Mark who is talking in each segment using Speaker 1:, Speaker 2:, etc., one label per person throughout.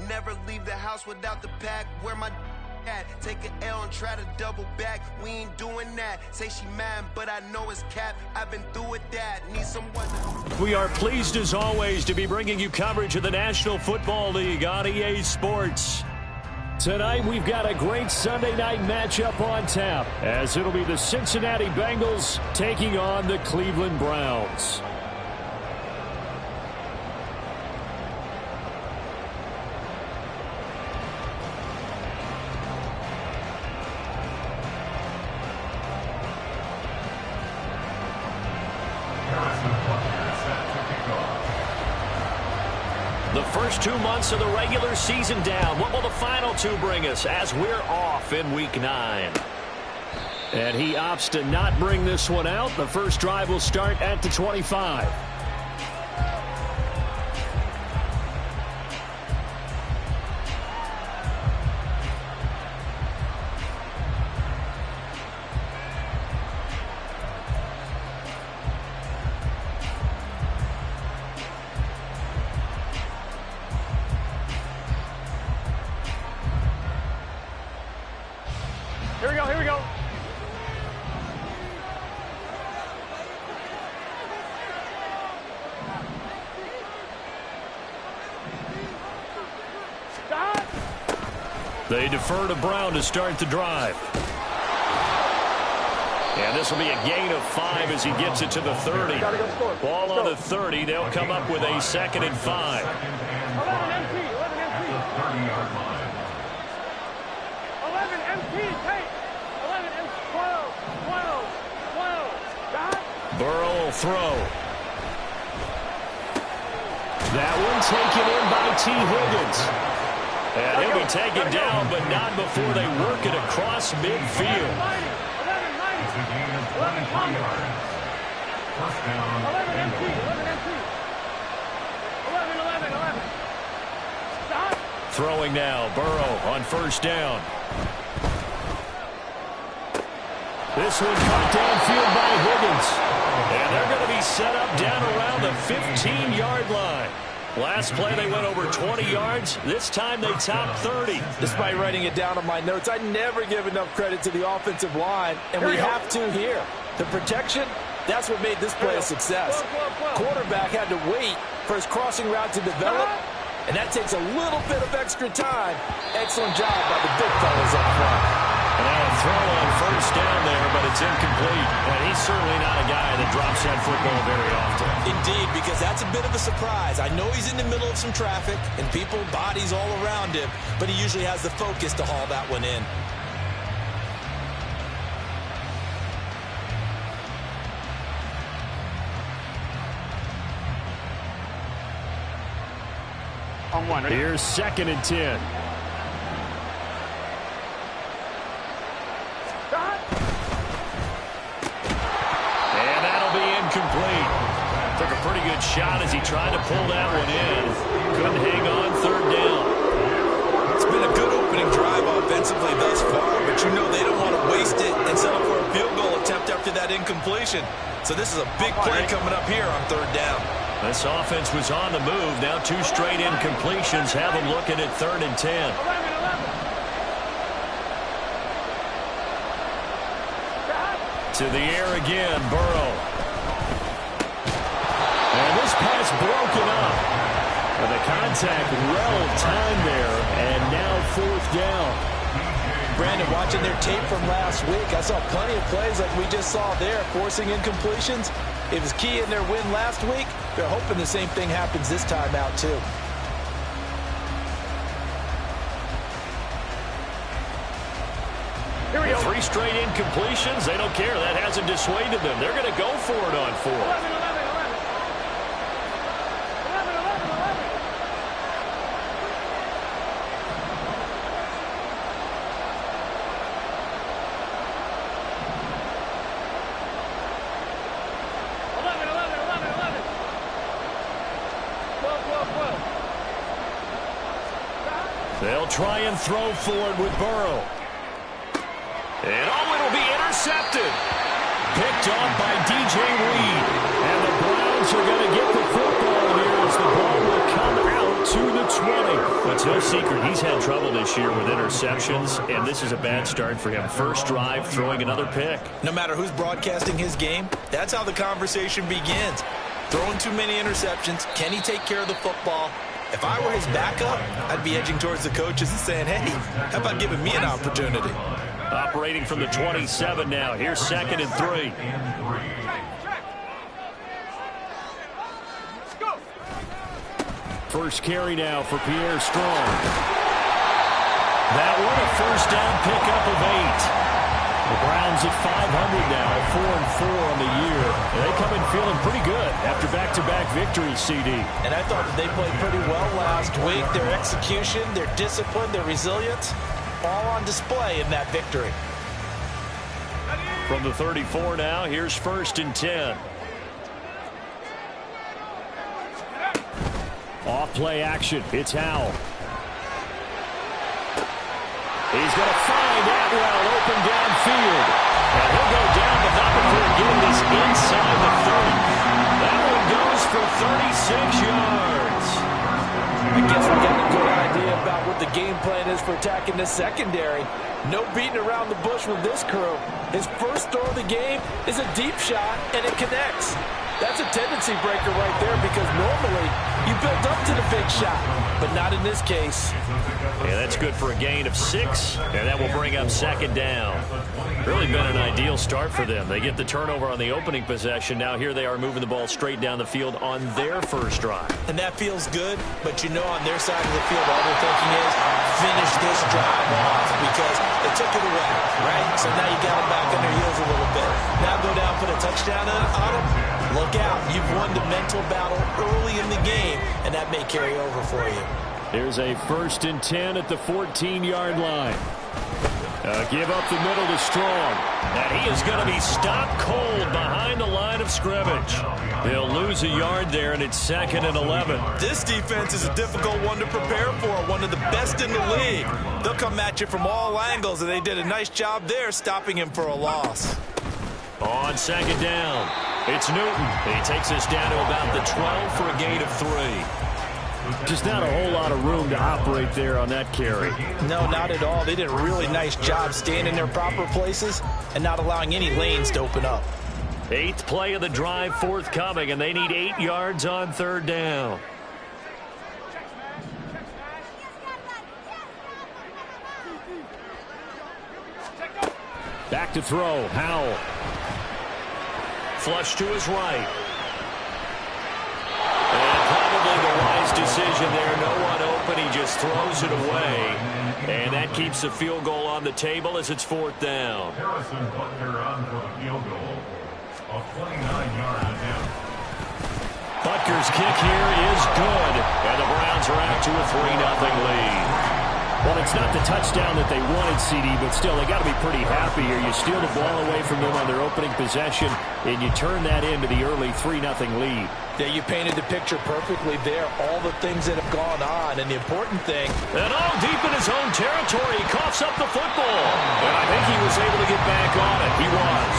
Speaker 1: Never leave the house without the pack. Where my at? Take an L and try to double back. We ain't doing that. Say she mad, but I know it's cap. I've been through with that. Need someone to...
Speaker 2: We are pleased as always to be bringing you coverage of the National Football League on EA Sports. Tonight we've got a great Sunday night matchup on tap, as it'll be the Cincinnati Bengals taking on the Cleveland Browns. The first 2 months of the regular season down. What will the final two bring us as we're off in Week 9? And he opts to not bring this one out. The first drive will start at the 25.
Speaker 3: Here we go. Stop.
Speaker 2: They defer to Brown to start the drive. And this will be a gain of 5 as he gets it to the 30. Ball on the 30. They'll come up with a 2nd and 5.
Speaker 3: 11 empty. 11 empty. Take. 11 empty. 12. Stop.
Speaker 2: Burrow will throw. That one taken in by T. Higgins. And he'll be taken down, but not before they work it across midfield.
Speaker 3: 11 empty. 11. Stop.
Speaker 2: Throwing now, Burrow on first down. This one caught downfield by Higgins. And they're going to be set up down around the 15-yard line. Last play, they went over 20 yards. This time, they topped 30.
Speaker 4: Despite writing it down on my notes, I never give enough credit to the offensive line, and we have to here. The protection, that's what made this play a success. Quarterback had to wait for his crossing route to develop, and that takes a little bit of extra time. Excellent job by the big fellas up front.
Speaker 2: And now a throw on first down there, but it's incomplete. And he's certainly not a guy that drops that football very often.
Speaker 5: Indeed, because that's a bit of a surprise. I know he's in the middle of some traffic and people, bodies all around him, but he usually has the focus to haul that one in.
Speaker 3: On one. Ready?
Speaker 2: Here's 2nd and 10. And that'll be incomplete. Took a pretty good shot as he tried to pull that one in. Couldn't hang on 3rd down.
Speaker 5: It's been a good opening drive offensively thus far, but you know they don't want to waste it and settle for a field goal attempt after that incompletion. So this is a big play coming up here on 3rd down.
Speaker 2: This offense was on the move. Now 2 straight incompletions have them looking at 3rd and 10.
Speaker 3: 11.
Speaker 2: To the air again, Burrow. And this pass broken up. And the contact well timed there, and now 4th down.
Speaker 4: Brandon, watching their tape from last week, I saw plenty of plays like we just saw there, forcing incompletions. It was key in their win last week. They're hoping the same thing happens this time out, too.
Speaker 3: Here we go.
Speaker 2: 3 straight incompletions. They don't care. That hasn't dissuaded them. They're going to go for it on 4th.
Speaker 3: 11.
Speaker 2: They'll try and throw forward with Burrow. And it'll be intercepted. Picked off by DJ Reed. And the Browns are going to get the football here as the ball will come out to the 20. A It's no secret he's had trouble this year with interceptions, and this is a bad start for him. First drive, throwing another pick.
Speaker 5: No matter who's broadcasting his game, that's how the conversation begins. Throwing too many interceptions. Can he take care of the football? If I were his backup, I'd be edging towards the coaches and saying, hey, how about giving me an opportunity?
Speaker 2: Operating from the 27 now. Here's 2nd and 3. First carry now for Pierre Strong. That one a first down pickup of 8. The Browns at 500 now, 4-4 on the year. And they come in feeling pretty good after back-to-back victories, CD.
Speaker 4: And I thought that they played pretty well last week. Their execution, their discipline, their resilience, all on display in that victory.
Speaker 2: From the 34 now, here's 1st and 10. Off-play action. It's Howell. He's going to find Atwell open downfield. And he'll go down, but not before getting this inside the 30. That one goes for 36 yards.
Speaker 4: I guess we got a good idea about what the game plan is for attacking this secondary. No beating around the bush with this crew. His first throw of the game is a deep shot, and it connects. That's a tendency breaker right there because normally you build up to the big shot, but not in this case.
Speaker 2: Yeah, that's good for a gain of 6, and that will bring up 2nd down. Really been an ideal start for them. They get the turnover on the opening possession. Now here they are moving the ball straight down the field on their first drive.
Speaker 5: And that feels good, but you know on their side of the field all they're thinking is finish this drive off because they took it away, right? So now you got them back on their heels a little bit. Now go down, put a touchdown on them. Look out. You've won the mental battle early in the game, and that may carry over for you.
Speaker 2: There's a 1st and 10 at the 14-yard line. Give up the middle to Strong. And he is going to be stopped cold behind the line of scrimmage. They'll lose a yard there, and it's 2nd and 11.
Speaker 5: This defense is a difficult one to prepare for, one of the best in the league. They'll come at you from all angles, and they did a nice job there stopping him for a loss.
Speaker 2: On 2nd down, it's Newton. He takes us down to about the 12 for a gain of 3. Just not a whole lot of room to operate there on that carry.
Speaker 4: No, not at all. They did a really nice job staying in their proper places and not allowing any lanes to open up.
Speaker 2: 8th play of the drive forthcoming, and they need 8 yards on 3rd down. Back to throw, Howell. Flush to his right. And probably the wise decision there. No one open. He just throws it away. And that keeps the field goal on the table as it's 4th down.
Speaker 6: Harrison Butker on for the field goal of 29-yard attempt.
Speaker 2: Butker's kick here is good. And the Browns are out to a 3-0 lead. Well, it's not the touchdown that they wanted, CD, but still, they got to be pretty happy here. You steal the ball away from them on their opening possession, and you turn that into the early 3-0 lead.
Speaker 4: Yeah, you painted the picture perfectly there. All the things that have gone on, and the important thing.
Speaker 2: And all deep in his own territory, he coughs up the football. And I think he was able to get back on it. He was.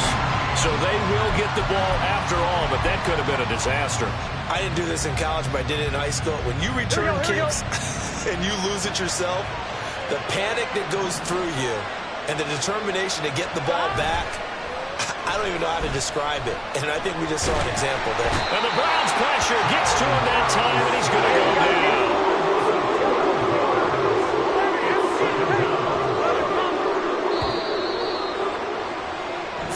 Speaker 2: So they will get the ball after all, but that could have been a disaster.
Speaker 5: I didn't do this in college, but I did it in high school. When you return kicks and you lose it yourself, the panic that goes through you and the determination to get the ball back, I don't even know how to describe it. And I think we just saw an example there.
Speaker 2: And the Browns pressure gets to him that time, and he's going to go down.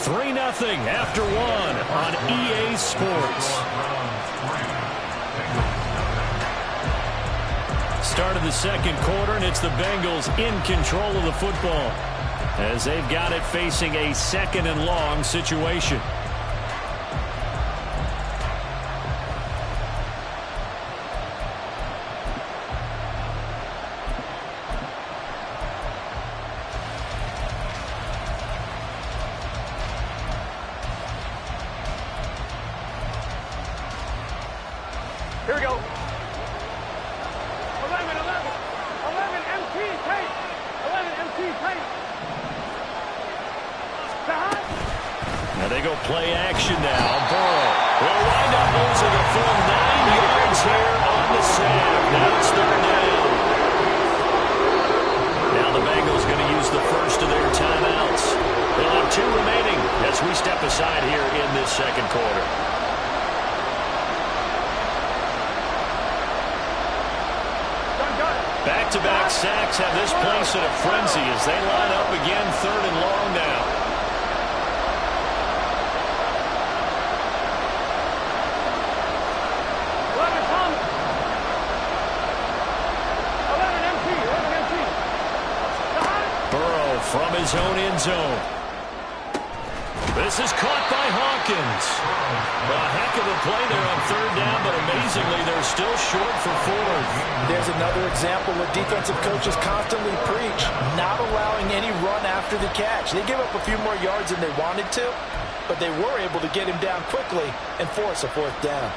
Speaker 2: 3-0 after 1 on EA Sports. Start of the 2nd quarter, and it's the Bengals in control of the football as they've got it facing a 2nd and long situation.
Speaker 3: Here we go. 11 MT tight. 11 MT tight.
Speaker 2: Now they go play action now. Burrow will wind up losing a full 9 yards here on the snap. Now it's 3rd down. Back-to-back sacks have this place in a frenzy as they line up again, 3rd and long now. Burrow from his own end zone. This is caught by Hawkins. A heck of a play there on 3rd down, but amazingly, they're still short for 4th.
Speaker 4: There's another example where defensive coaches constantly preach, not allowing any run after the catch. They give up a few more yards than they wanted to, but they were able to get him down quickly and force a 4th down.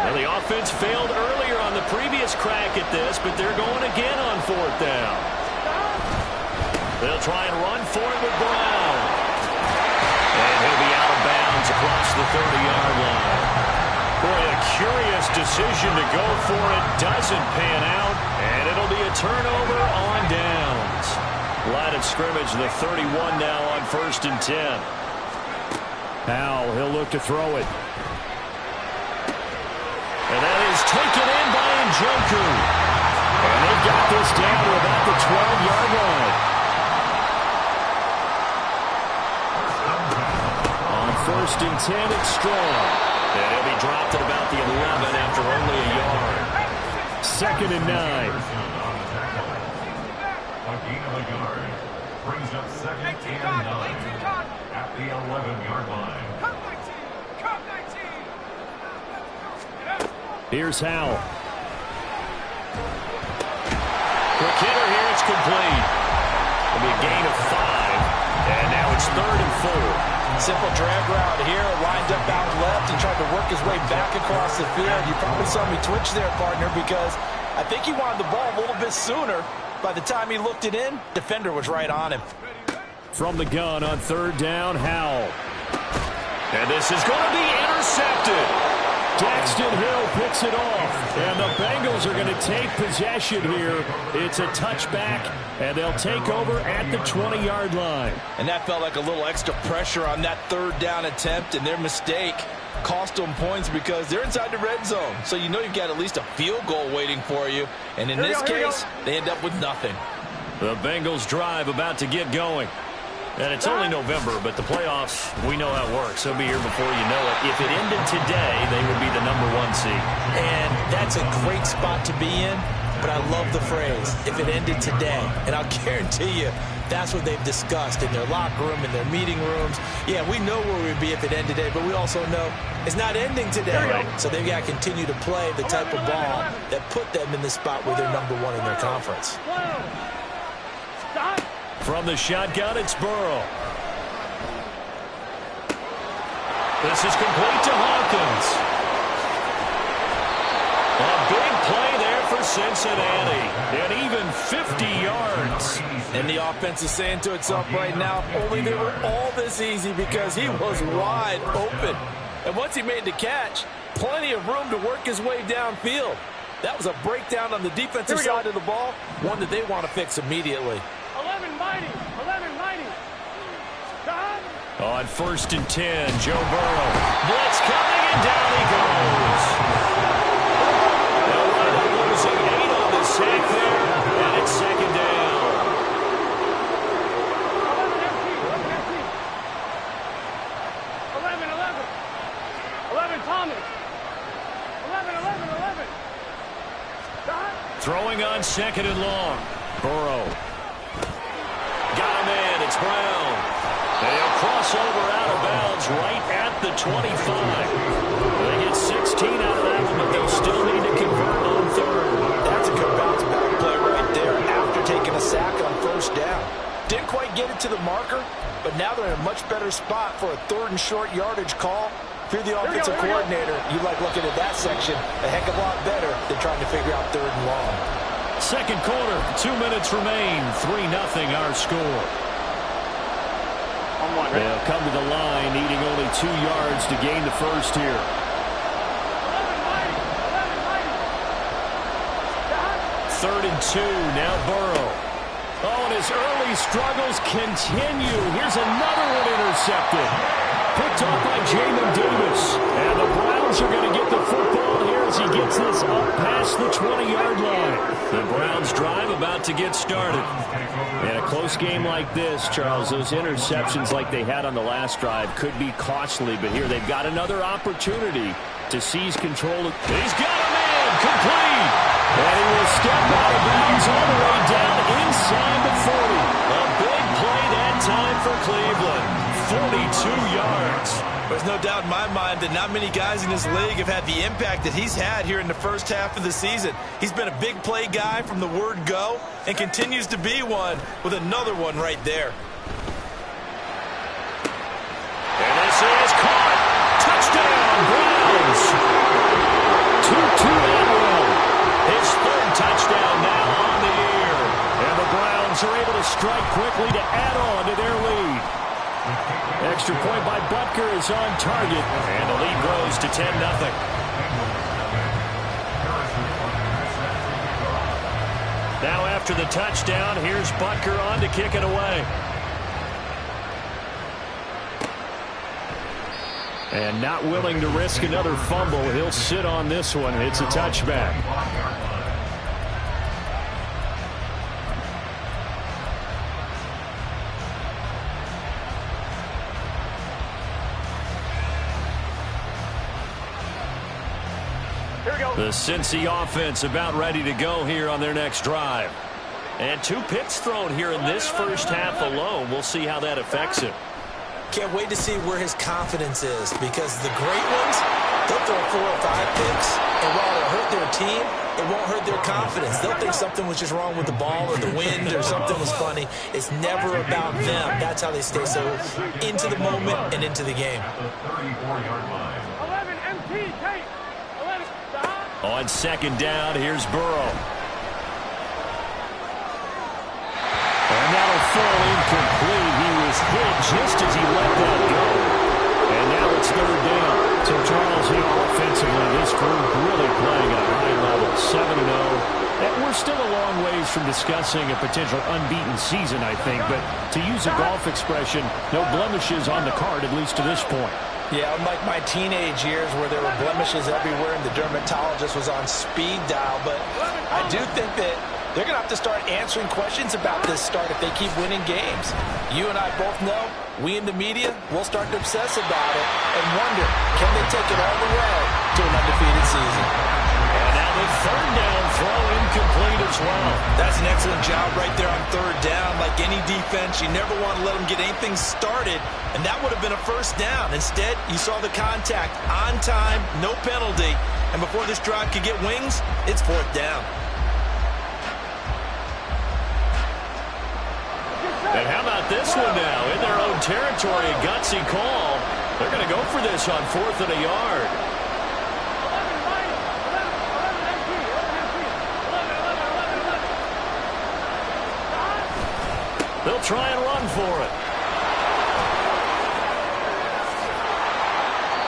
Speaker 2: Well, the offense failed earlier on the previous crack at this, but they're going again on 4th down. They'll try and run for it with Brown. And he'll be out of bounds across the 30-yard line. Boy, a curious decision to go for it. Doesn't pan out, and it'll be a turnover on downs. Line of scrimmage, the 31 now on 1st and 10. Now he'll look to throw it. And that is taken in by Njoku. And they've got this down to about the 12-yard line. On 1st and 10, it's Strong. And he'll be dropped at about the 11 after only a yard. 2nd and 9.
Speaker 6: A gain of a yard. Brings up 2nd and 9 at the 11-yard line.
Speaker 2: Here's Howell. Quick hitter here, it's complete. It'll be a gain of 5. And now it's 3rd and 4.
Speaker 4: Simple drag route here, lined up out left and tried to work his way back across the field. You probably saw me twitch there, partner, because I think he wanted the ball a little bit sooner. By the time he looked it in, defender was right on him.
Speaker 2: From the gun on 3rd down, Howell. And this is going to be intercepted. Daxton Hill picks it off, and the Bengals are going to take possession here. It's a touchback, and they'll take over at the 20-yard line.
Speaker 4: And that felt like a little extra pressure on that 3rd down attempt, and their mistake cost them points because they're inside the red zone. So you know you've got at least a field goal waiting for you, and in this case, they end up with nothing.
Speaker 2: The Bengals drive about to get going. And it's only November, but the playoffs, we know how it works. They'll be here before you know it. If it ended today, they would be the #1 seed.
Speaker 5: And that's a great spot to be in, but I love the phrase, if it ended today. And I'll guarantee you, that's what they've discussed in their locker room, in their meeting rooms. Yeah, we know where we'd be if it ended today, but we also know it's not ending today. So they've got to continue to play the type of ball that put them in the spot where they're #1 in their conference.
Speaker 3: Stop.
Speaker 2: From the shotgun, it's Burrow. This is complete to Hawkins. A big play there for Cincinnati. And even 50 yards.
Speaker 4: And the offense is saying to itself right now, only they were all this easy because he was wide open. And once he made the catch, plenty of room to work his way downfield. That was a breakdown on the defensive side of the ball, one that they want to fix immediately.
Speaker 3: 11 mighty. 11 mighty. Stop.
Speaker 2: On 1st and 10, Joe Burrow. Blitz coming, and down he goes. They'll wind up losing 8 on the sack there, and it's 2nd down.
Speaker 3: 11 empty. 11 empty. 11, 11. 11 Thomas. 11, 11, 11. Stop.
Speaker 2: Throwing on 2nd and long. Burrow. Got him in. It's Brown. And he'll cross over out of bounds right at the 25. They get 16 out of that one, but they'll still need to convert on 3rd.
Speaker 4: That's a good bounce back play right there after taking a sack on 1st down. Didn't quite get it to the marker, but now they're in a much better spot for a 3rd and short yardage call. If you're the offensive coordinator, you like looking at that section a heck of a lot better than trying to figure out 3rd and long.
Speaker 2: Second quarter, 2 minutes remain. 3-0 our score. They'll come to the line, needing only 2 yards to gain the first here.
Speaker 3: 11 mighty. 11 mighty. Stop.
Speaker 2: 3rd and 2, now Burrow. Oh, and his early struggles continue. Here's another one intercepted. Picked off by Jamin Davis. And the Browns are going to get the football here as he gets this up past the 20-yard line. The Browns drive about to get started. In a close game like this, Charles, those interceptions like they had on the last drive could be costly, but here they've got another opportunity to seize control. He's got a man complete. And he will step out of bounds all the way down inside the 40. A big play that time for Cleveland. 42 yards.
Speaker 5: There's no doubt in my mind that not many guys in this league have had the impact that he's had here in the first half of the season. He's been a big play guy from the word go and continues to be one with another one right there.
Speaker 2: And this is caught. Touchdown, Browns. 2-2 that run. His third touchdown now on the year. And the Browns are able to strike quickly to add on to their lead. Extra point by Butker is on target, and the lead grows to 10-0. Now after the touchdown, here's Butker on to kick it away. And not willing to risk another fumble, he'll sit on this one. It's a touchback. The Cincy offense about ready to go here on their next drive. And 2 picks thrown here in this first half alone. We'll see how that affects him.
Speaker 5: Can't wait to see where his confidence is, because the great ones, they'll throw 4 or 5 picks, and while it'll hurt their team, it won't hurt their confidence. They'll think something was just wrong with the ball or the wind or something was funny. It's never about them. That's how they stay so into the moment and into the game.
Speaker 3: 11 MT, take. 11, stop.
Speaker 2: On second down, here's Burrow. And that'll fall incomplete. He was hit just as he let that go. And now it's third down. So, Charles, offensively, this group really playing at a high level. 7-0. And we're still a long ways from discussing a potential unbeaten season, I think. But to use a golf expression, no blemishes on the card, at least to this point.
Speaker 4: Yeah, unlike my teenage years where there were blemishes everywhere and the dermatologist was on speed dial. But I do think that they're going to have to start answering questions about this start if they keep winning games. You and I both know, we in the media, we'll start to obsess about it and wonder, can they take it all the way to an undefeated season?
Speaker 2: And now the third down throw incomplete as well.
Speaker 5: That's an excellent job right there on third down. Like any defense, you never want to let them get anything started, and that would have been a first down. Instead, you saw the contact on time, no penalty, and before this drive could get wings, it's fourth down.
Speaker 2: And how about this one now? In their own territory, a gutsy call. They're going to go for this on 4th and a yard.
Speaker 3: 11,
Speaker 2: They'll try and run for it.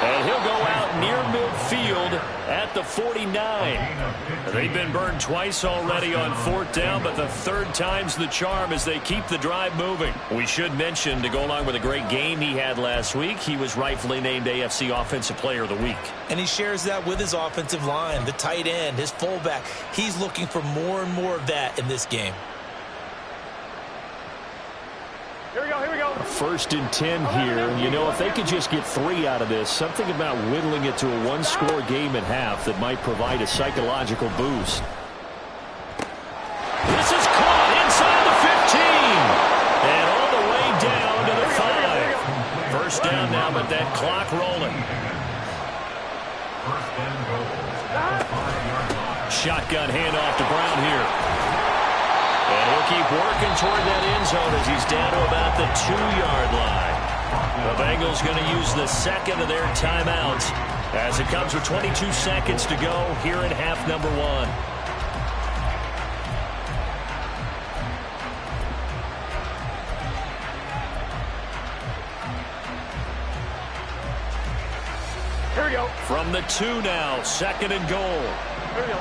Speaker 2: And he'll go out near midfield at the 49. They've been burned twice already on 4th down, but the third time's the charm as they keep the drive moving. We should mention, to go along with a great game he had last week, he was rightfully named AFC Offensive Player of the Week.
Speaker 5: And he shares that with his offensive line, the tight end, his fullback. He's looking for more and more of that in this game.
Speaker 3: Here we go, here we go.
Speaker 2: 1st and 10 here. You know, if they could just get 3 out of this, something about whittling it to a 1-score game at half that might provide a psychological boost. This is caught inside the 15. And all the way down to the 5. First down now, but that clock rolling.
Speaker 6: First and goal. At the 5-yard line.
Speaker 2: Shotgun handoff to Brown here. And he'll keep working toward that end zone as he's down to about the 2-yard line. The Bengals going to use the second of their timeouts as it comes with 22 seconds to go here in half number 1.
Speaker 3: Here we go.
Speaker 2: From the 2 now, 2nd and goal.
Speaker 3: Here we go.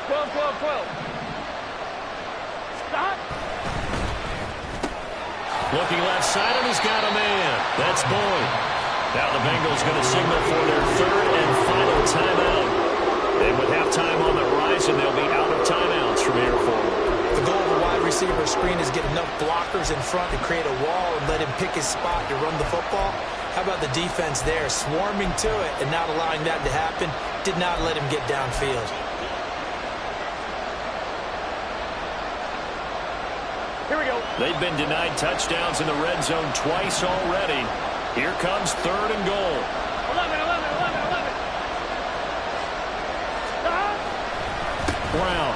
Speaker 3: 12, 12, 12. Stop.
Speaker 2: Looking left side, and he's got a man. That's Boyd. Now the Bengals going to signal for their third and final timeout. And with halftime on the horizon, they'll be out of timeouts from here forward.
Speaker 5: The goal of a wide receiver screen is get enough blockers in front to create a wall and let him pick his spot to run the football. How about the defense there, swarming to it and not allowing that to happen? Did not let him get downfield.
Speaker 3: Here we go.
Speaker 2: They've been denied touchdowns in the red zone twice already. Here comes third and goal.
Speaker 3: 11, 11, 11, 11. Stop.
Speaker 2: Brown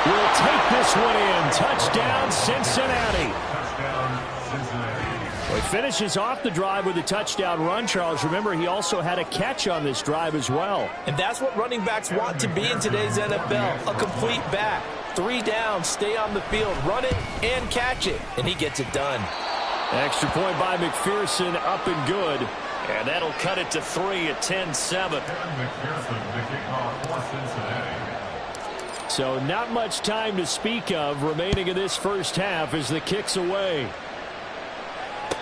Speaker 2: will take this one in. Touchdown, Cincinnati.
Speaker 6: Touchdown, Cincinnati.
Speaker 2: Well, he finishes off the drive with a touchdown run, Charles. Remember, he also had a catch on this drive as well.
Speaker 5: And that's what running backs want to be in today's NFL, a complete back. 3 down, stay on the field, run it, and catch it. And he gets it done.
Speaker 2: Extra point by McPherson, up and good. And that'll cut it to 3 at 10-7.
Speaker 6: Kevin McPherson, the kickoff for Cincinnati.
Speaker 2: So not much time to speak of remaining in this first half as the kick's away.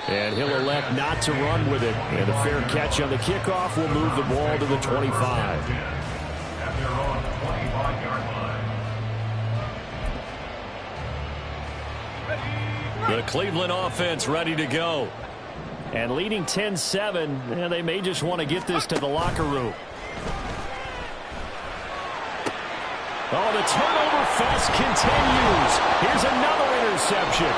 Speaker 2: And he'll elect not to run with it. And a fair catch on the kickoff will move the ball to the 25.
Speaker 6: At their own 25-yard line.
Speaker 2: The Cleveland offense ready to go. And leading 10-7, they may just want to get this to the locker room. Oh, the turnover fest continues. Here's another interception.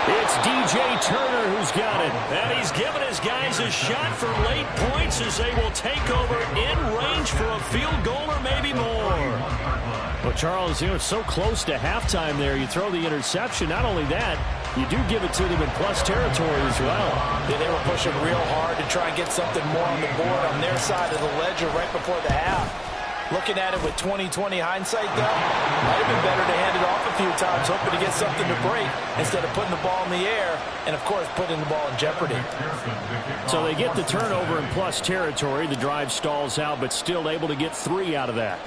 Speaker 2: It's DJ Turner who's got it. And he's given his guys a shot for late points as they will take over in range for a field goal or maybe more. Well, Charles, it's so close to halftime there. You throw the interception. Not only that, you do give it to them in plus territory as well.
Speaker 5: Yeah, they were pushing real hard to try and get something more on the board on their side of the ledger right before the half. Looking at it with 20/20 hindsight, though, might have been better to hand it off a few times, hoping to get something to break instead of putting the ball in the air and, of course, putting the ball in jeopardy.
Speaker 2: So they get the turnover in plus territory. The drive stalls out, but still able to get 3 out of that.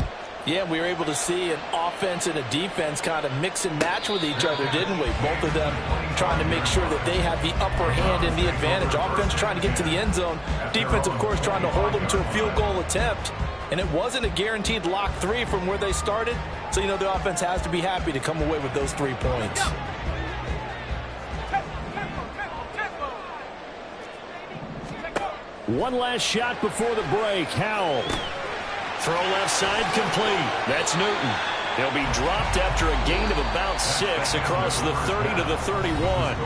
Speaker 5: Yeah, we were able to see an offense and a defense kind of mix and match with each other, didn't we? Both of them trying to make sure that they have the upper hand and the advantage. Offense trying to get to the end zone. Defense, of course, trying to hold them to a field goal attempt. And it wasn't a guaranteed lock 3 from where they started. So, the offense has to be happy to come away with those 3 points.
Speaker 2: One last shot before the break. Howell. Throw left side complete. That's Newton. He'll be dropped after a gain of about 6 across the 30 to the 31.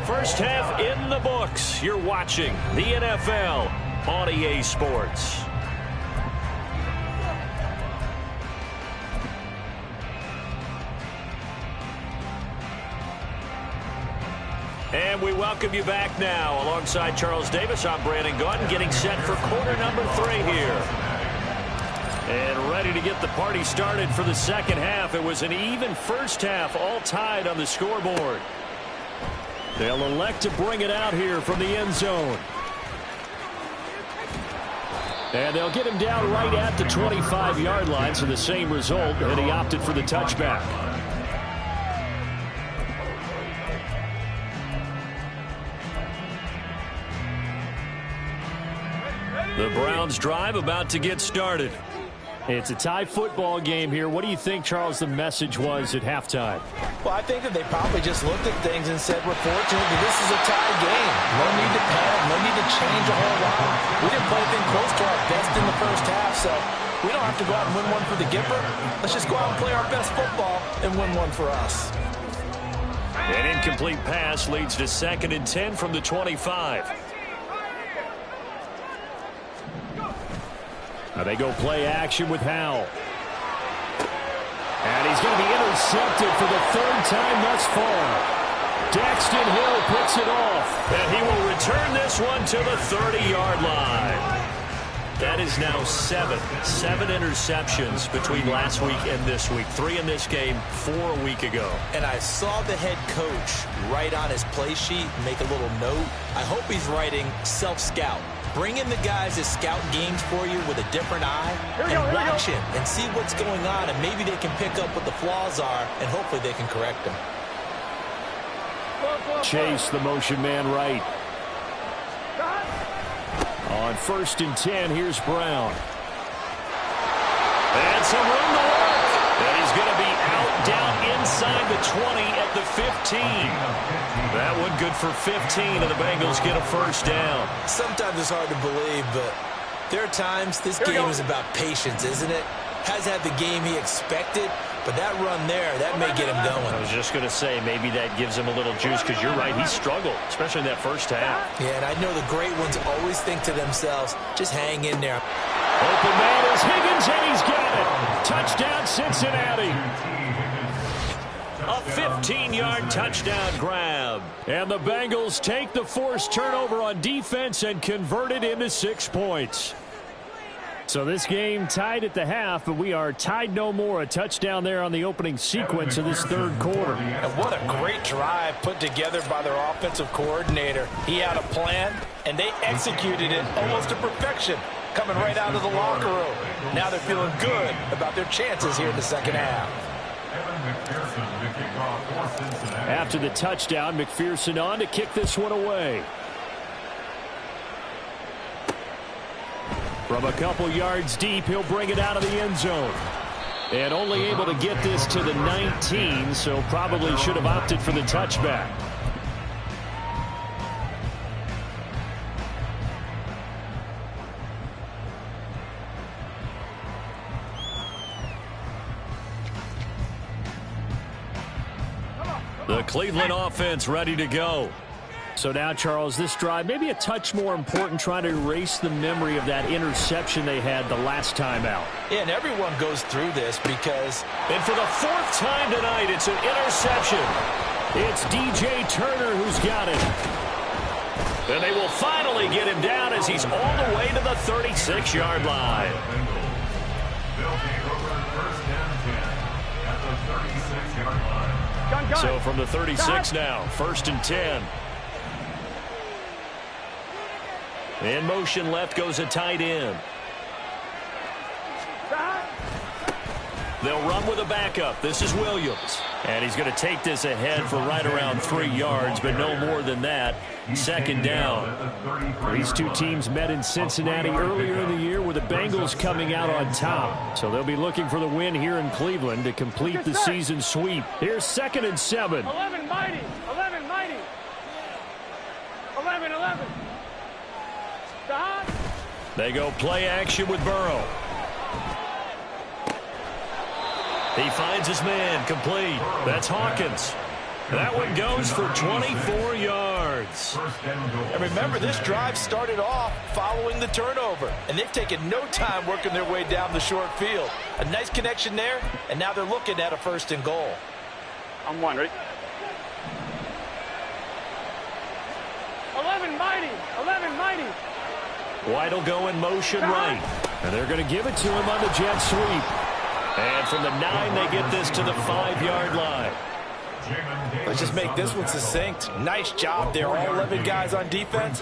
Speaker 2: First half in the books. You're watching the NFL on EA Sports. And we welcome you back now. Alongside Charles Davis, I'm Brandon Gaudin, getting set for quarter number 3 here. And ready to get the party started for the second half. It was an even first half, all tied on the scoreboard. They'll elect to bring it out here from the end zone. And they'll get him down right at the 25-yard line, so the same result, and he opted for the touchback. The Browns drive about to get started. It's a tie football game here. What do you think, Charles, the message was at halftime?
Speaker 5: Well, I think that they probably just looked at things and said, we're fortunate that this is a tie game. No need to panic, no need to change a whole lot. We didn't play anything close to our best in the first half, so we don't have to go out and win one for the Gipper. Let's just go out and play our best football and win one for us.
Speaker 2: An incomplete pass leads to 2nd and 10 from the 25. Now they go play action with Howell. And he's going to be intercepted for the 3rd time thus far. Daxton Hill picks it off. And he will return this one to the 30-yard line. That is now 7 interceptions between last week and this week. 3 in this game, 4 a week ago.
Speaker 5: And I saw the head coach write on his play sheet, make a little note. I hope he's writing self-scout. Bring in the guys that scout games for you with a different eye and watch him and see what's going on, and maybe they can pick up what the flaws are, and hopefully they can correct them.
Speaker 2: Chase, the motion man right. On 1st and 10, here's Brown. And some room to work. And he's going to be out down inside the 20 at the 15. That one good for 15, and the Bengals get a first down.
Speaker 5: Sometimes it's hard to believe, but there are times this game is about patience, isn't it? Has had the game he expected, but that run there, that may get him going.
Speaker 2: I was just going to say, maybe that gives him a little juice, because you're right, he struggled, especially in that first half.
Speaker 5: Yeah, and I know the great ones always think to themselves, just hang in there.
Speaker 2: Open man is Higgins, and he's got it. Touchdown, Cincinnati. A 15-yard touchdown grab. And the Bengals take the forced turnover on defense and convert it into 6 points. So this game tied at the half, but we are tied no more. A touchdown there on the opening sequence of this third quarter.
Speaker 4: And what a great drive put together by their offensive coordinator. He had a plan, and they executed it almost to perfection, coming right out of the locker room. Now they're feeling good about their chances here in the second half.
Speaker 2: After the touchdown, McPherson on to kick this one away. From a couple yards deep, he'll bring it out of the end zone. And only able to get this to the 19, so probably should have opted for the touchback. The Cleveland offense ready to go. So now, Charles, this drive maybe a touch more important, trying to erase the memory of that interception they had the last time out.
Speaker 4: Yeah, and everyone goes through this because...
Speaker 2: And for the 4th time tonight, it's an interception. It's DJ Turner who's got it. And they will finally get him down as he's all the way to the 36-yard line.
Speaker 6: They'll take over 1st and 10 at the 36-yard line.
Speaker 2: So from the 36 now, 1st and 10. In motion left goes a tight end. They'll run with a backup. This is Williams. And he's going to take this ahead for right around 3 yards, but no more than that. 2nd down. These two teams met in Cincinnati earlier in the year with the Bengals coming out on top. So they'll be looking for the win here in Cleveland to complete the season sweep. Here's 2nd and 7.
Speaker 3: 11 mighty. 11 mighty. 11.
Speaker 2: They go play action with Burrow. He finds his man, complete. That's Hawkins. That one goes for 24 yards.
Speaker 4: And remember, this drive started off following the turnover, and they've taken no time working their way down the short field. A nice connection there, and now they're looking at a 1st and goal.
Speaker 3: I'm one, ready? 11 mighty. 11 mighty.
Speaker 2: White will go in motion right. And they're going to give it to him on the jet sweep. And from the 9, they get this to the 5-yard line.
Speaker 4: Let's just make this one succinct. Nice job there, all 11 guys on defense,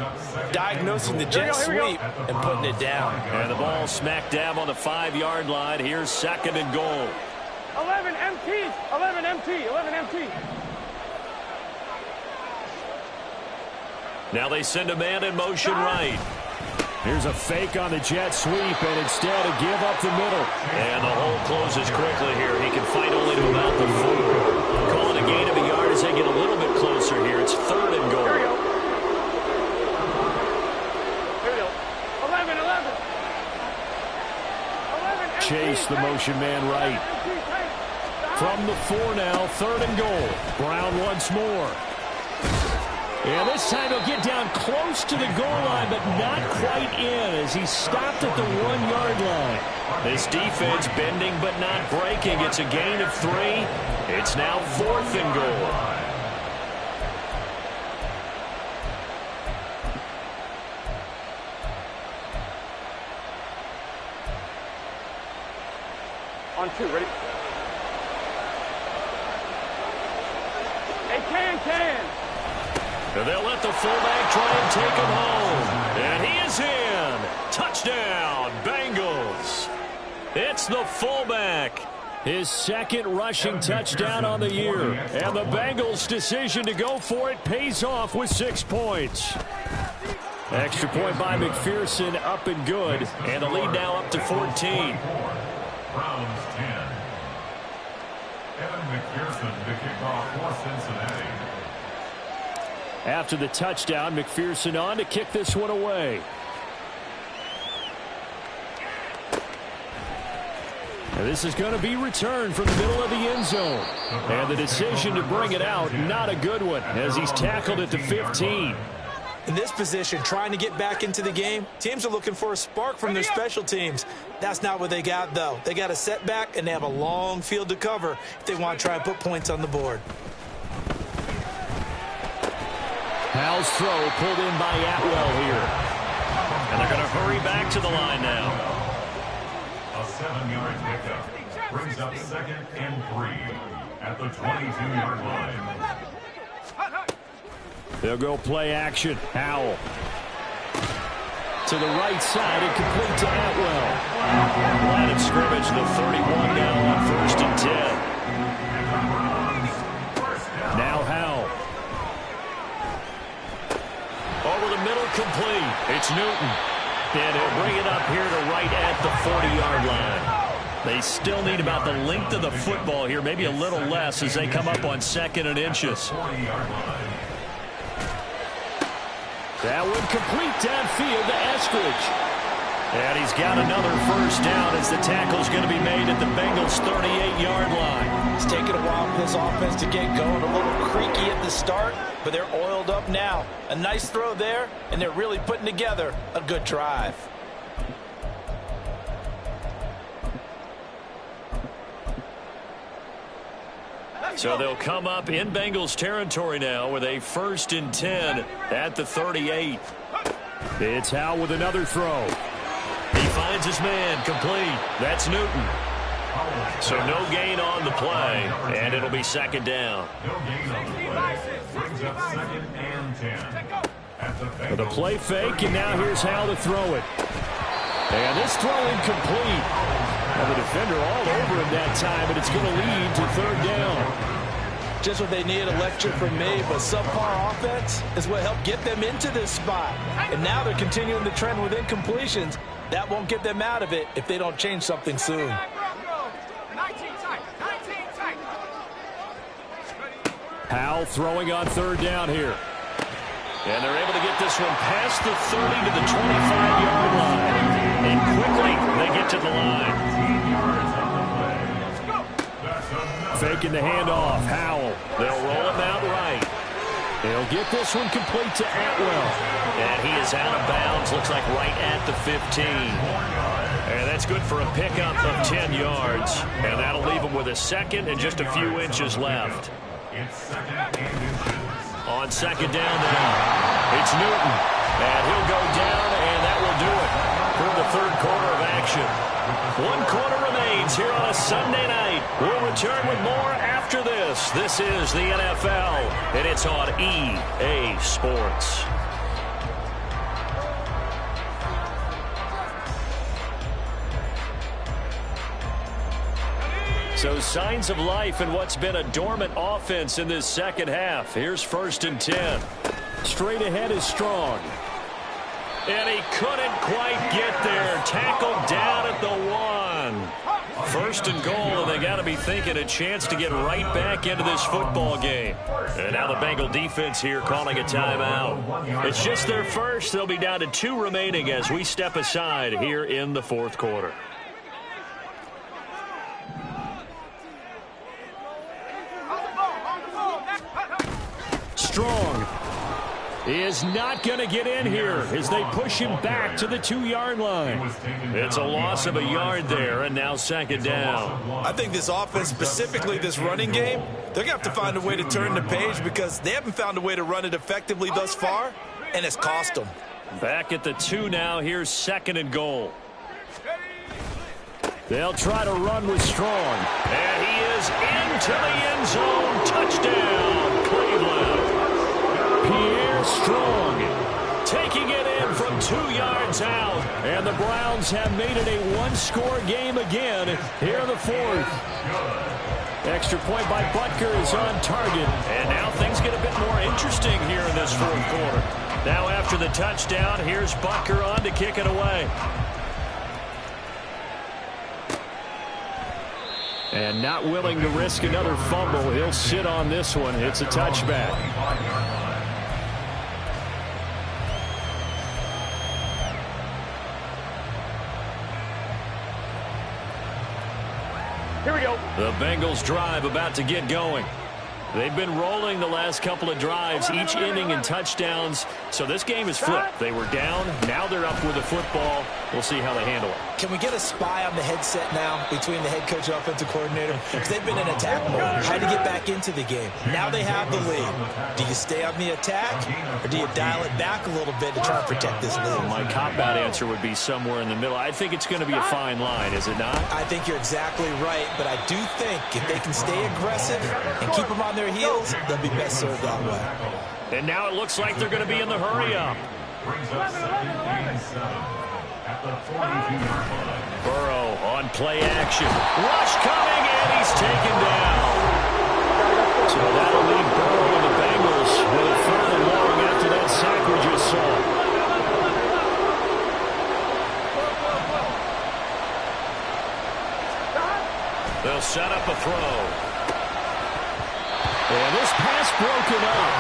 Speaker 4: diagnosing the jet sweep and putting it down.
Speaker 2: And the ball smack dab on the 5-yard line. Here's 2nd and goal.
Speaker 3: 11 MT. 11 MT. 11 MT.
Speaker 2: Now they send a man in motion right. Here's a fake on the jet sweep, and instead a give up the middle. And the hole closes quickly here. He can fight only to about the 4. Calling a gain of a yard as they get a little bit closer here. It's 3rd and goal.
Speaker 3: Here we go. Here we go. 11. 11
Speaker 2: Chase, the motion man right. From the 4 now, 3rd and goal. Brown once more. And this time he'll get down close to the goal line, but not quite in as he stopped at the 1-yard line. This defense bending but not breaking. It's a gain of 3. It's now 4th and goal.
Speaker 3: On 2, ready? Hey, can.
Speaker 2: And they'll let the fullback try and take him home. And he is in. Touchdown, Bengals. It's the fullback. His second rushing touchdown on the year. And the Bengals' decision to go for it pays off with 6 points. Extra point by McPherson, up and good. And the lead now up to 14.
Speaker 6: Browns 10. Evan McPherson to kick off for Cincinnati.
Speaker 2: After the touchdown, McPherson on to kick this one away. And this is going to be returned from the middle of the end zone. And the decision to bring it out, not a good one, as he's tackled at the 15.
Speaker 5: In this position, trying to get back into the game, teams are looking for a spark from their special teams. That's not what they got, though. They got a setback, and they have a long field to cover if they want to try and put points on the board.
Speaker 2: Powell's throw pulled in by Atwell here. And they're going to hurry back to the line now.
Speaker 6: A 7-yard pickup brings up 2nd and 3 at the 22-yard line.
Speaker 2: They'll go play action. Howell. To the right side and complete to Atwell. Line of scrimmage, the 31 now on 1st and 10. Now Howell. Over the middle, complete. It's Newton. And he'll bring it up here to right at the 40-yard line. They still need about the length of the football here, maybe a little less as they come up on 2nd and inches. That one complete downfield to Eskridge. And he's got another first down as the tackle's going to be made at the Bengals' 38-yard line.
Speaker 5: It's taken a while for this offense to get going. A little creaky at the start, but they're oiled up now. A nice throw there, and they're really putting together a good drive.
Speaker 2: So they'll come up in Bengals territory now with a 1st and 10 at the 38. It's Howell with another throw. He finds his man, complete. That's Newton. So no gain on the play, and it'll be 2nd down.
Speaker 6: No gain on the play. Brings up 2nd and 10 at the Bengals.
Speaker 2: The play fake, and now here's Howell to throw it. And this throw incomplete. And the defender all over him that time, and it's going to lead to 3rd down.
Speaker 5: Just what they need, a lecture from me, but subpar offense is what helped get them into this spot. And now they're continuing the trend with incompletions. That won't get them out of it if they don't change something soon.
Speaker 2: Howell throwing on 3rd down here. And they're able to get this one past the 30 to the 25-yard line. And quickly, they get to the line. Faking the handoff. Howell. They'll roll him out right. They'll get this one complete to Atwell. And he is out of bounds. Looks like right at the 15. And that's good for a pickup of 10 yards. And that'll leave him with a 2nd and just a few inches left. On 2nd down now, it's Newton. And he'll go down, and that will do it for the 3rd quarter of action. 1 quarter remains here on a Sunday night. We'll return with more after this. This is the NFL, and it's on EA Sports. So signs of life in what's been a dormant offense in this 2nd half. Here's 1st and 10. Straight ahead is Strong. And he couldn't quite get there. Tackled down at the 1. 1st and goal, and they got to be thinking a chance to get right back into this football game. And now the Bengal defense here calling a timeout. It's just their first. They'll be down to 2 remaining as we step aside here in the 4th quarter. Strong is not going to get in here as they push him back to the 2-yard line. It's a loss of a yard there, and now 2nd down.
Speaker 5: I think this offense, specifically this running game, they're going to have to find a way to turn the page because they haven't found a way to run it effectively thus far, and it's cost them.
Speaker 2: Back at the 2 now. Here's 2nd and goal. They'll try to run with Strong. And he is into the end zone. Touchdown, Cleveland. Pierre Strong taking it in from 2 yards out. And the Browns have made it a one-score game again here in the fourth. Extra point by Butker is on target. And now things get a bit more interesting here in this fourth quarter. Now after the touchdown, here's Butker on to kick it away. And not willing to risk another fumble. He'll sit on this one. It's a touchback.
Speaker 3: Here we go.
Speaker 2: The Bengals drive about to get going. They've been rolling the last couple of drives, each inning in touchdowns. So this game is flipped. They were down. Now they're up with the football. We'll see how they handle it.
Speaker 5: Can we get a spy on the headset now between the head coach and offensive coordinator? Because they've been in attack mode, trying to get back into the game. Now they have the lead. Do you stay on the attack, or do you dial it back a little bit to try and protect this lead?
Speaker 2: My cop-out answer would be somewhere in the middle. I think it's going to be a fine line, is it not?
Speaker 5: I think you're exactly right, but I do think if they can stay aggressive and keep them on their heels, they'll be best served that way.
Speaker 2: And now it looks like they're going to be in the hurry-up.
Speaker 6: Brings up 2nd and 7 at the 42-yard line.
Speaker 2: Burrow on play action. Rush coming, and he's taken down. So that'll leave Burrow and the Bengals with a 3rd and long after that sack we just saw. They'll set up a throw. And this pass broken up.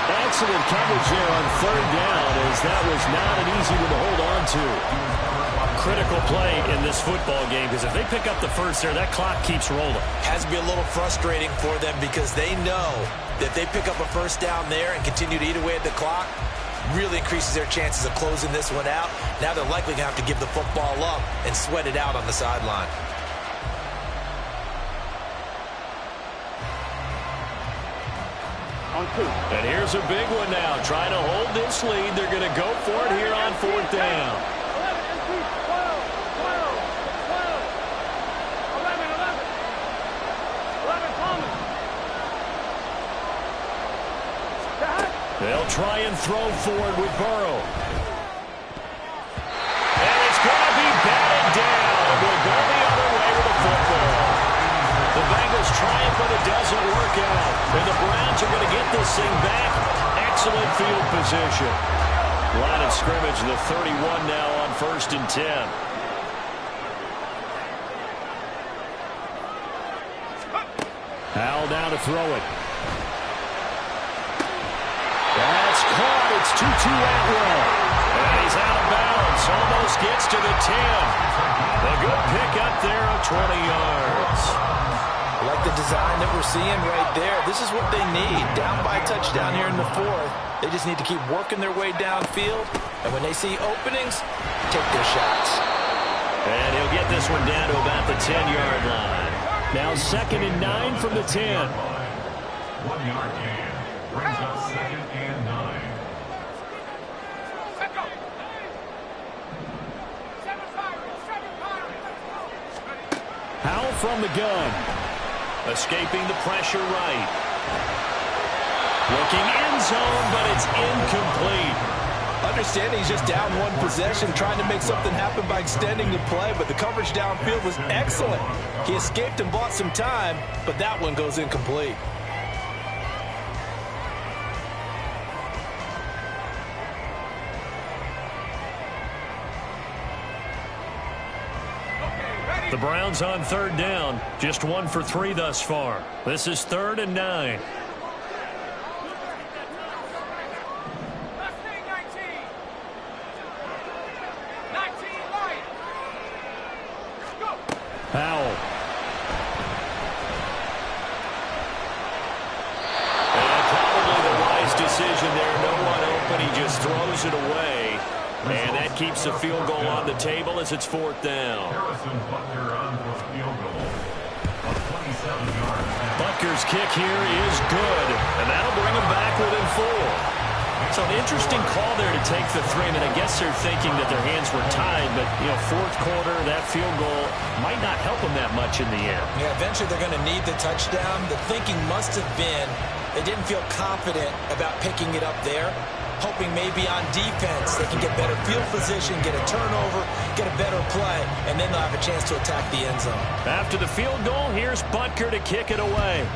Speaker 2: Excellent coverage there on 3rd down, as that was not an easy one to hold on to. Critical play in this football game, because if they pick up the first there, that clock keeps rolling.
Speaker 5: Has to be a little frustrating for them because they know that if they pick up a first down there and continue to eat away at the clock, really increases their chances of closing this one out. Now they're likely going to have to give the football up and sweat it out on the sideline.
Speaker 2: And here's a big one now. Trying to hold this lead. They're going to go for it here on 4th down. 11, they'll try and throw forward with Burrow. And it's going to be batted down. We'll go the other way with the football. The Bengals trying, but it doesn't work out. And the Browns are going to get this thing back. Excellent field position. Line of scrimmage, the 31 now on 1st and 10. Howell down to throw it. That's caught. It's Tutu Atwell. And he's out of bounds. Almost gets to the 10. A good pick up there of 20 yards.
Speaker 5: I like the design that we're seeing right there. This is what they need. Down by a touchdown here in the 4th. They just need to keep working their way downfield. And when they see openings, take their shots.
Speaker 2: And he'll get this one down to about the 10-yard line. Now 2nd and 9 from the 10.
Speaker 6: 1-yard gain. Brings up 2nd and 9.
Speaker 2: Howell from the gun. Escaping the pressure right. Looking end zone, but it's incomplete.
Speaker 4: Understanding he's just down one possession, trying to make something happen by extending the play, but the coverage downfield was excellent. He escaped and bought some time, but that one goes incomplete.
Speaker 2: The Browns on 3rd down. Just 1 for 3 thus far. This is 3rd and 9. Howell. And probably the wise decision there. No one open. He just throws it away. And that keeps the field goal on the table as it's 4th down.
Speaker 6: Harrison Butker on for field goal. A 27-yard pass.
Speaker 2: Butker's kick here is good. And that'll bring him back within 4. So an interesting call there to take the 3. I mean, I guess they're thinking that their hands were tied, but, you know, 4th quarter, that field goal might not help them that much in the end.
Speaker 5: Yeah, eventually they're going to need the touchdown. The thinking must have been they didn't feel confident about picking it up there. hoping maybe on defense they can get better field position, get a turnover, get a better play, and then they'll have a chance to attack the end zone.
Speaker 2: After the field goal, here's Butker to kick it away.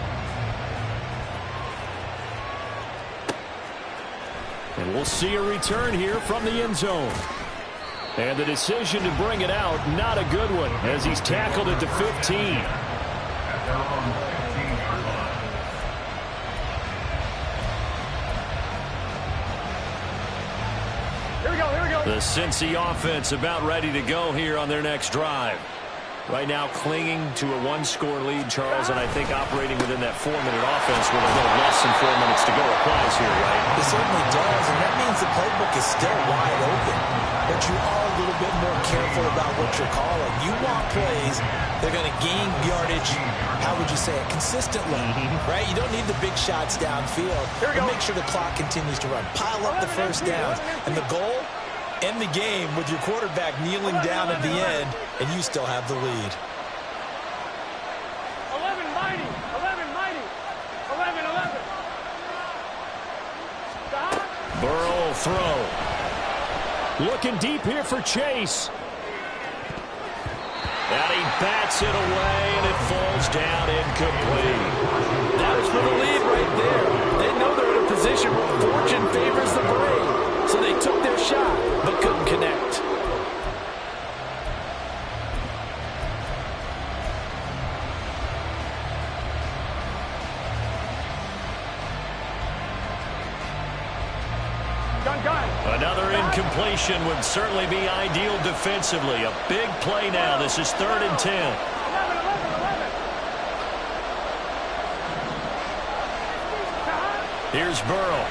Speaker 2: And we'll see a return here from the end zone. And the decision to bring it out, not a good one, as he's tackled at the 15.
Speaker 6: At their own 15-yard line.
Speaker 3: Here we go, here we go.
Speaker 2: The Cincy offense about ready to go here on their next drive. Right now clinging to a one-score lead, Charles, and I think operating within that 4-minute offense with a little less than 4 minutes to go applies here, right?
Speaker 5: It certainly does, and that means the playbook is still wide open. But you are a little bit more careful about what you're calling. You want plays that are going to gain yardage, how would you say it, consistently, right? You don't need the big shots downfield. But make sure the clock continues to run. Pile up the first downs. And the goal, end the game with your quarterback kneeling down at the end, and you still have the lead.
Speaker 3: 11 mighty, 11 mighty, 11. Stop.
Speaker 2: Burrow will throw. Looking deep here for Chase. And he bats it away, and it falls down incomplete.
Speaker 4: That was for the lead right there. They know they're in a position where fortune favors the brave. So they took their shot, but couldn't connect.
Speaker 2: Another incompletion would certainly be ideal defensively. A big play now. This is 3rd and 10.
Speaker 3: 11.
Speaker 2: Here's Burrow.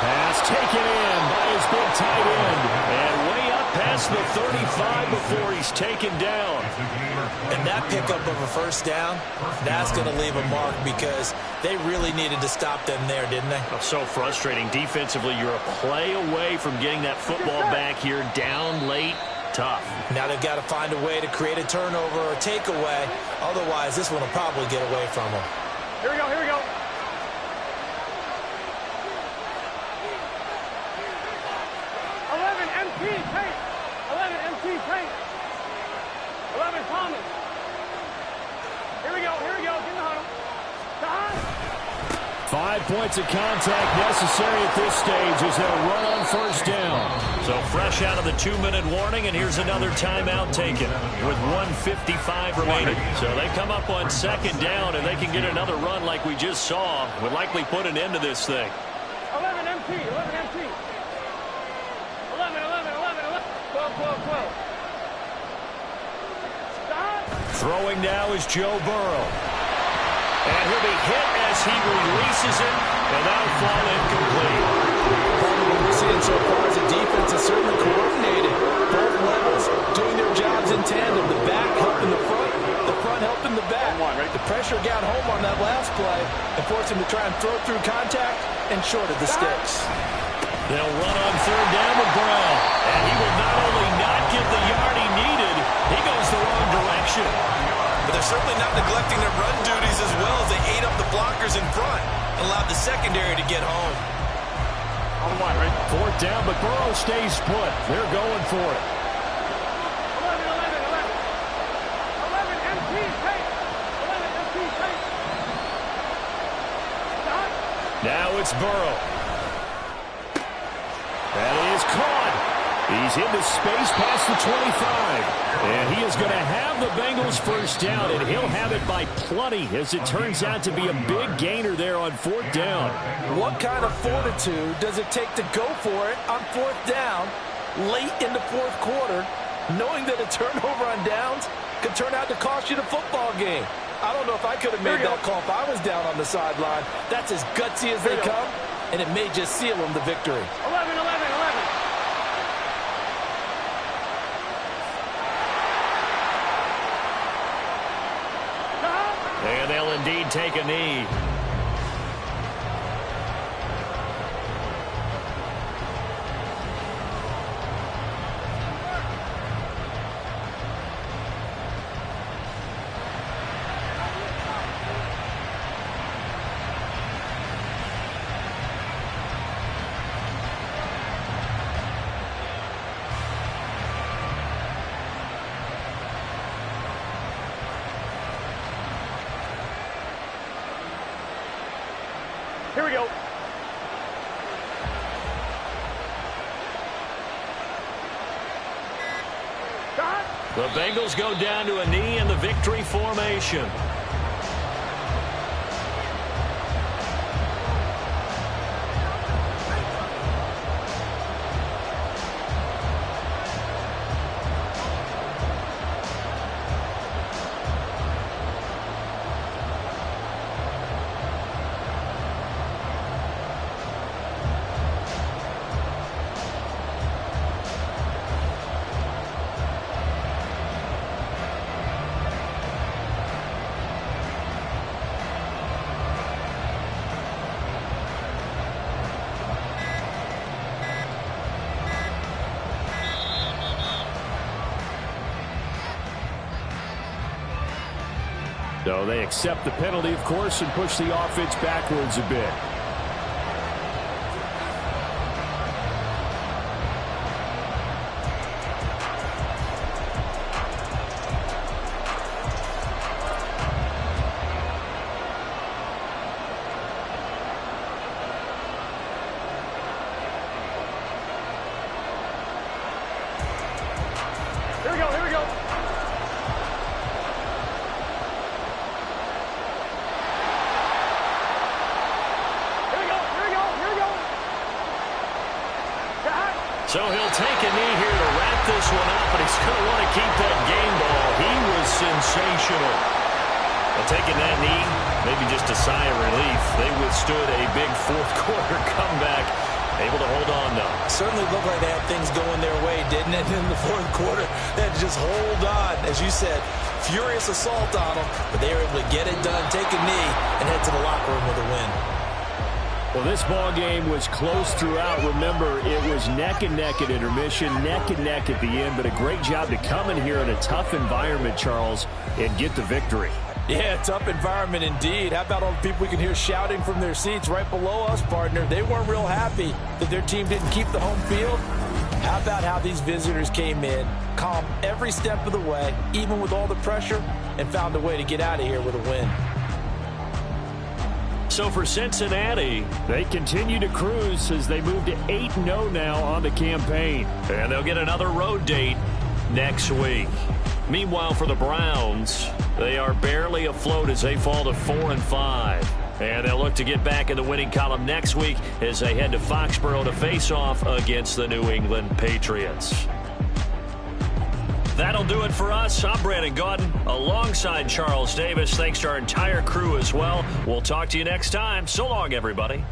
Speaker 2: Pass taken in by his big tight end. And way up past the 35 before he's taken down.
Speaker 5: And that pickup of a first down, that's going to leave a mark because they really needed to stop them there, didn't they?
Speaker 2: So frustrating. Defensively, you're a play away from getting that football back here down late. Tough.
Speaker 5: Now they've got to find a way to create a turnover or takeaway. Otherwise, this one will probably get away from them.
Speaker 3: Here we go, here we go. 11 MT, Tate. 11 MT, Tate. 11 Thomas. Here we go, get in the huddle. Time.
Speaker 2: 5 points of contact necessary at this stage as they'll run on first down. So fresh out of the 2-minute warning, and here's another timeout taken with 1:55 remaining. So they come up on second down, and they can get another run like we just saw. Would likely put an end to this thing.
Speaker 3: 11 MT, 11 MT. 11. 12. Stop.
Speaker 2: Throwing now is Joe Burrow. And he'll be hit as he releases it, and that'll fall incomplete.
Speaker 4: Part of what we're seeing so far is the defense is certainly coordinated. Both levels doing their jobs in tandem. The back helping the front helping the back. The pressure got home on that last play and forced him to try and throw through contact and short of the sticks.
Speaker 2: They'll run on third down with Brown. And he will not only not get the yard he needed, he goes the wrong direction.
Speaker 5: But they're certainly not neglecting their run duties as well as they ate up the blockers in front and allowed the secondary to get home.
Speaker 3: On the line, right?
Speaker 2: 4th down, but Burrow stays put. They're going for it.
Speaker 3: 11 MT, Tate. 11 MT, Tate. Stop.
Speaker 2: Now it's Burrow. That is caught. He's into space past the 25. And he is going to have the Bengals first down, and he'll have it by plenty as it turns out to be a big gainer there on 4th down.
Speaker 4: What kind of fortitude does it take to go for it on 4th down late in the 4th quarter, knowing that a turnover on downs could turn out to cost you the football game? I don't know if I could have made that call if I was down on the sideline. That's as gutsy as they come, and it may just seal them the victory.
Speaker 3: 11.
Speaker 2: And they'll indeed take a knee. The Bengals go down to a knee in the victory formation. So they accept the penalty, of course, and push the offense backwards a bit.
Speaker 3: Here we go, here we go.
Speaker 2: So he'll take a knee here to wrap this one up, but he's going to want to keep that game ball. He was sensational. Well, taking that knee, maybe just a sigh of relief. They withstood a big fourth-quarter comeback, able to hold on, though.
Speaker 5: Certainly looked like they had things going their way, didn't it, in the fourth quarter? They had to just hold on. As you said, furious assault on them, but they were able to get it done, take a knee, and head to the locker room with a win.
Speaker 2: Well, this ball game was close throughout. Remember, it was neck and neck at intermission, neck and neck at the end, but a great job to come in here in a tough environment, Charles, and get the victory.
Speaker 5: Yeah, tough environment indeed. How about all the people we can hear shouting from their seats right below us, partner? They weren't real happy that their team didn't keep the home field. How about how these visitors came in, calm every step of the way, even with all the pressure, and found a way to get out of here with a win.
Speaker 2: So for Cincinnati, they continue to cruise as they move to 8-0 now on the campaign. And they'll get another road date next week. Meanwhile, for the Browns, they are barely afloat as they fall to 4-5. And they'll look to get back in the winning column next week as they head to Foxborough to face off against the New England Patriots. That'll do it for us. I'm Brandon Gaudin alongside Charles Davis. Thanks to our entire crew as well. We'll talk to you next time. So long, everybody.